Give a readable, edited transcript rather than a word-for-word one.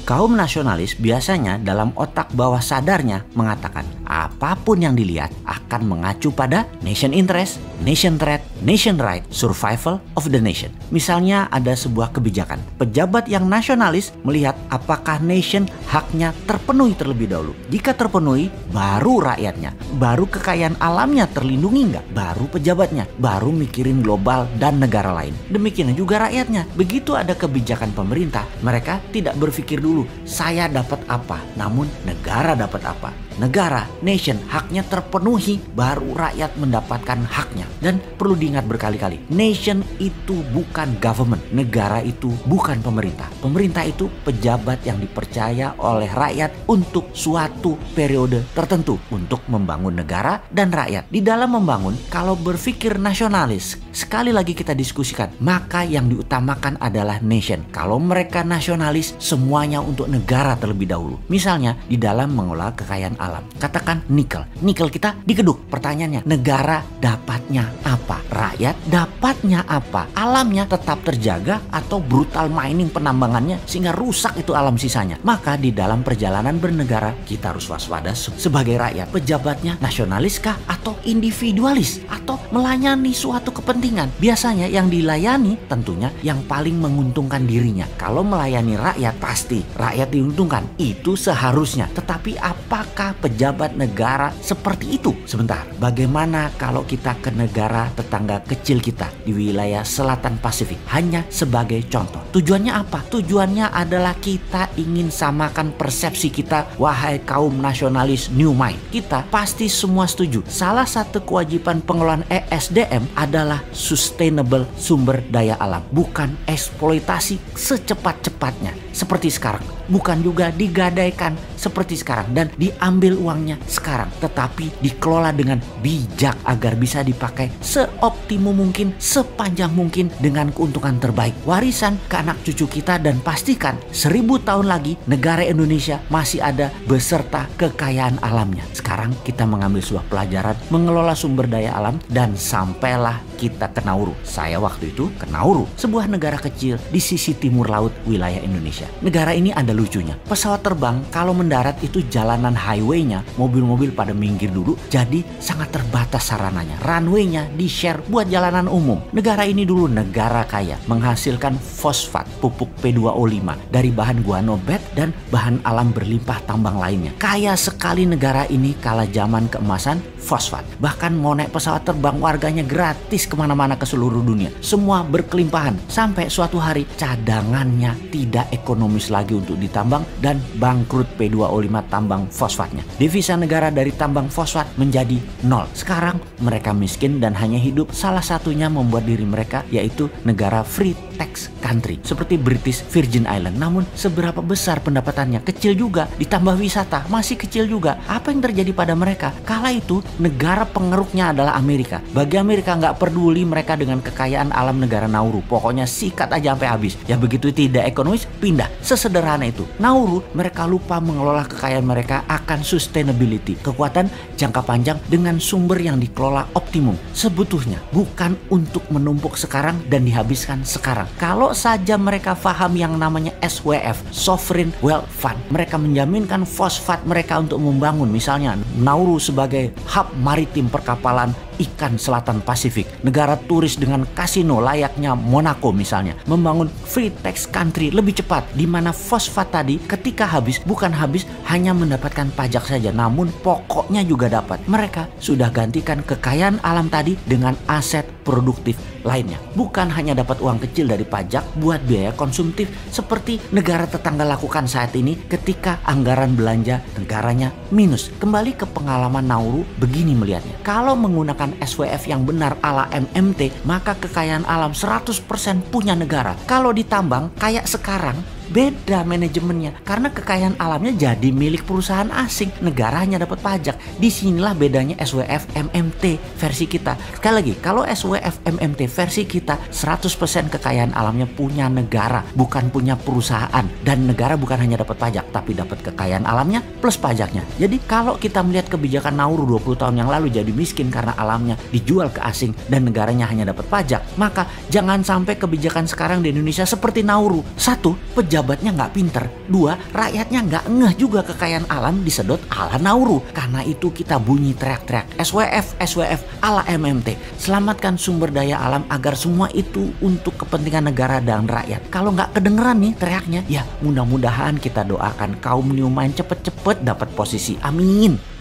Kaum nasionalis biasanya dalam otak bawah sadarnya mengatakan apapun yang dilihat akan mengacu pada nation interest, nation threat, nation right, survival of the nation. Misalnya ada sebuah kebijakan. Pejabat yang nasionalis melihat apakah nation haknya terpenuhi terlebih dahulu. Jika terpenuhi, baru rakyatnya. Baru kekayaan alamnya terlindungi nggak? Baru pejabatnya. Baru mikirin global dan negara lain. Demikian juga rakyatnya. Begitu ada kebijakan pemerintah, mereka tidak berpikir dulu, saya dapat apa, namun negara dapat apa. Negara, nation, haknya terpenuhi, baru rakyat mendapatkan haknya. Dan perlu diingat berkali-kali, nation itu bukan government, negara itu bukan pemerintah. Pemerintah itu pejabat yang dipercaya oleh rakyat untuk suatu periode tertentu untuk membangun negara dan rakyat. Di dalam membangun, kalau berpikir nasionalis, sekali lagi kita diskusikan, maka yang diutamakan adalah nation. Kalau mereka nasionalis, semuanya untuk negara terlebih dahulu. Misalnya, di dalam mengelola kekayaan alam. Katakan nikel. Nikel kita dikeduk. Pertanyaannya, negara dapatnya apa? Rakyat dapatnya apa? Alamnya tetap terjaga atau brutal mining penambangannya sehingga rusak itu alam sisanya? Maka di dalam perjalanan bernegara, kita harus waspada sebagai rakyat. Pejabatnya nasionaliskah atau individualis? Atau melayani suatu kepentingan? Biasanya yang dilayani tentunya yang paling menguntungkan dirinya. Kalau melayani rakyat, pasti rakyat diuntungkan. Itu seharusnya. Tetapi apakah pejabat negara seperti itu? Sebentar, bagaimana kalau kita ke negara tetangga kecil kita di wilayah selatan Pasifik? Hanya sebagai contoh. Tujuannya apa? Tujuannya adalah kita ingin samakan persepsi kita, wahai kaum nasionalis New Mind. Kita pasti semua setuju. Salah satu kewajiban pengelolaan ESDM adalah sustainable sumber daya alam. Bukan eksploitasi secepat-cepatnya seperti sekarang. Bukan juga digadaikan seperti sekarang dan diambil uangnya sekarang, tetapi dikelola dengan bijak agar bisa dipakai seoptimum mungkin, sepanjang mungkin dengan keuntungan terbaik. Warisan ke anak cucu kita dan pastikan 1000 tahun lagi negara Indonesia masih ada beserta kekayaan alamnya. Sekarang kita mengambil sebuah pelajaran mengelola sumber daya alam dan sampailah kita ke Nauru. Saya waktu itu ke Nauru, sebuah negara kecil di sisi timur laut wilayah Indonesia. Negara ini ada lucunya. Pesawat terbang kalau mendarat itu jalanan highway-nya, mobil-mobil pada minggir dulu, jadi sangat terbatas sarananya. Runway-nya di-share buat jalanan umum. Negara ini dulu negara kaya, menghasilkan fosfat, pupuk P2O5 dari bahan guanobet dan bahan alam berlimpah tambang lainnya. Kaya sekali negara ini kala zaman keemasan fosfat. Bahkan mau naik pesawat terbang warganya gratis kemana-mana ke seluruh dunia. Semua berkelimpahan sampai suatu hari cadangannya tidak ekonomis lagi untuk ditambang dan bangkrut P2O5 tambang fosfatnya. Devisa negara dari tambang fosfat menjadi nol. Sekarang mereka miskin dan hanya hidup salah satunya membuat diri mereka yaitu negara free tax country seperti British Virgin Island. Namun seberapa besar pendapatannya? Kecil juga. Ditambah wisata masih kecil juga. Apa yang terjadi pada mereka? Kala itu negara pengeruknya adalah Amerika. Bagi Amerika nggak peduli mereka dengan kekayaan alam negara Nauru. Pokoknya sikat aja sampai habis. Ya begitu tidak ekonomis, pindah. Sesederhana itu. Nauru mereka lupa mengelola kekayaan mereka akan sustainability. Kekuatan jangka panjang dengan sumber yang dikelola optimum. Sebetulnya bukan untuk menumpuk sekarang dan dihabiskan sekarang. Kalau saja mereka paham yang namanya SWF, Sovereign Wealth Fund. Mereka menjaminkan fosfat mereka untuk membangun misalnya Nauru sebagai hub maritim perkapalan ikan selatan Pasifik, negara turis dengan kasino layaknya Monaco misalnya, membangun free tax country lebih cepat, di mana fosfat tadi ketika habis bukan habis hanya mendapatkan pajak saja, namun pokoknya juga dapat. Mereka sudah gantikan kekayaan alam tadi dengan aset produktif lainnya, bukan hanya dapat uang kecil dari pajak buat biaya konsumtif seperti negara tetangga lakukan saat ini ketika anggaran belanja negaranya minus. Kembali ke pengalaman Nauru, begini melihatnya, kalau menggunakan SWF yang benar ala MMT, maka kekayaan alam 100% punya negara. Kalau ditambang kayak sekarang, beda manajemennya karena kekayaan alamnya jadi milik perusahaan asing, negara hanya dapat pajak. Disinilah bedanya SWF MMT versi kita. Sekali lagi, kalau SWF MMT versi kita 100% kekayaan alamnya punya negara, bukan punya perusahaan, dan negara bukan hanya dapat pajak tapi dapat kekayaan alamnya plus pajaknya. Jadi kalau kita melihat kebijakan Nauru 20 tahun yang lalu jadi miskin karena alamnya dijual ke asing dan negaranya hanya dapat pajak, maka jangan sampai kebijakan sekarang di Indonesia seperti Nauru. Satu, pejabat pejabatnya nggak pinter. 2, rakyatnya nggak ngeh juga kekayaan alam disedot ala Nauru. Karena itu kita bunyi teriak-teriak SWF, SWF ala MMT. Selamatkan sumber daya alam agar semua itu untuk kepentingan negara dan rakyat. Kalau nggak kedengeran nih teriaknya, ya mudah-mudahan kita doakan kaum New Mind cepet-cepet dapat posisi. Amin.